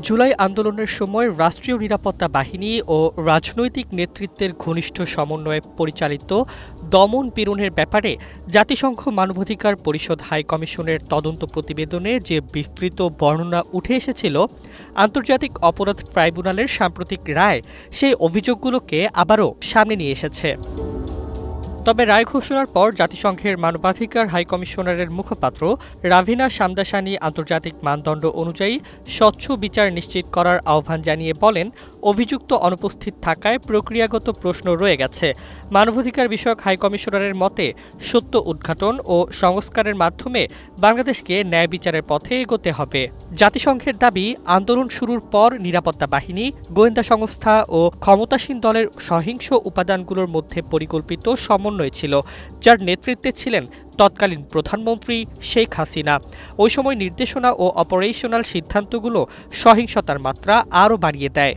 জুলাই আন্দোলনের সময় রাষ্ট্রীয় নিরাপত্তা বাহিনী ও রাজনৈতিক নেতৃত্বের ঘনিষ্ঠ সমন্বয়ে পরিচালিত দমন পীড়নের ব্যাপারে জাতিসংঘ মানবাধিকার পরিষদ হাই কমিশনের তদন্ত প্রতিবেদনে যে বিস্তৃত বর্ণনা উঠে এসেছিল, আন্তর্জাতিক অপরাধ ট্রাইব্যুনালের সাম্প্রতিক রায় সেই অভিযোগগুলোকে আবারও সামনে নিয়ে এসেছে। তবে রায় ঘোষণার পর জাতিসংঘের মানবাধিকার হাই কমিশনারের মুখপাত্র রাভিনা শামদাসানি আন্তর্জাতিক মানদণ্ড অনুযায়ী স্বচ্ছ বিচার নিশ্চিত করার আহ্বান জানিয়ে বলেন, অভিযুক্ত অনুপস্থিত থাকায় প্রক্রিয়াগত প্রশ্ন রয়ে গেছে। মানবাধিকার বিষয়ক হাই কমিশনারের মতে সত্য উদ্ঘাটন ও সংস্কারের মাধ্যমে বাংলাদেশকে ন্যায় বিচারের পথে এগোতে হবে। জাতিসংঘের দাবি, আন্দোলন শুরুর পর নিরাপত্তা বাহিনী, গোয়েন্দা সংস্থা ও ক্ষমতাসীন দলের সহিংস উপাদানগুলোর মধ্যে পরিকল্পিত সমন্বয় ছিল, যার নেতৃত্বে ছিলেন তৎকালীন প্রধানমন্ত্রী শেখ হাসিনা। ওই সময় নির্দেশনা ও অপারেশনাল সিদ্ধান্তগুলো সহিংসতার মাত্রা আরও বাড়িয়ে দেয়।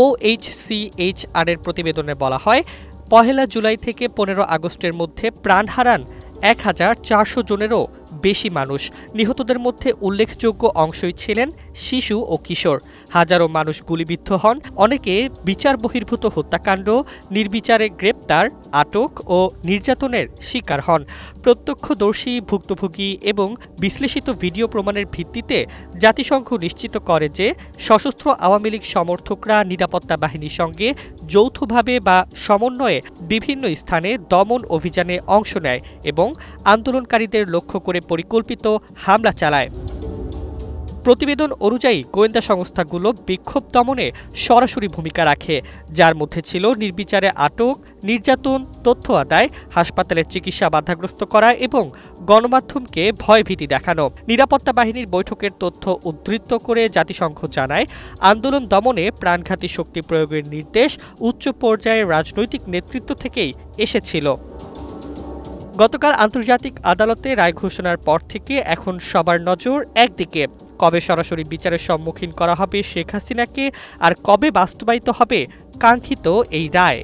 OHCHR এর প্রতিবেদনে বলা হয়, ১ জুলাই থেকে ১৫ আগস্টের মধ্যে প্রাণ হারান ১,৪০০ জনেরও বেশি মানুষ। নিহতদের মধ্যে উল্লেখযোগ্য অংশই ছিলেন শিশু ও কিশোর। হাজারো মানুষ গুলিবিদ্ধ হন, অনেকে বিচার বহির্ভূত হত্যাকাণ্ড, নির্বিচারে গ্রেপ্তার, আটক ও নির্যাতনের শিকার হন। প্রত্যক্ষদর্শী, ভুক্তভোগী এবং বিশ্লেষিত ভিডিও প্রমাণের ভিত্তিতে জাতিসংঘ নিশ্চিত করে যে সশস্ত্র আওয়ামী লীগ সমর্থকরা নিরাপত্তা বাহিনীর সঙ্গে যৌথভাবে বা সমন্বয়ে বিভিন্ন স্থানে দমন অভিযানে অংশ নেয় এবং আন্দোলনকারীদের লক্ষ্য করে পরিকল্পিত হামলা চালায়। প্রতিবেদন অনুযায়ী গোয়েন্দা সংস্থাগুলো বিক্ষোভ দমনে সরাসরি ভূমিকা রাখে, যার মধ্যে ছিল নির্বিচারে আটক, নির্যাতন, তথ্য আদায়, হাসপাতালের চিকিৎসা বাধাগ্রস্ত করা এবং গণমাধ্যমকে ভয়ভীতি দেখানো। নিরাপত্তা বাহিনীর বৈঠকের তথ্য উদ্ধৃত করে জাতিসংঘ জানায়, আন্দোলন দমনে প্রাণঘাতী শক্তি প্রয়োগের নির্দেশ উচ্চ পর্যায়ের রাজনৈতিক নেতৃত্ব থেকেই এসেছিল। গতকাল আন্তর্জাতিক আদালতে রায় ঘোষণার পর থেকে এখন সবার নজর একদিকে, কবে সরাসরি বিচারের সম্মুখীন করা হবে শেখ হাসিনাকে আর কবে বাস্তবায়িত হবে কাঙ্ক্ষিত এই রায়।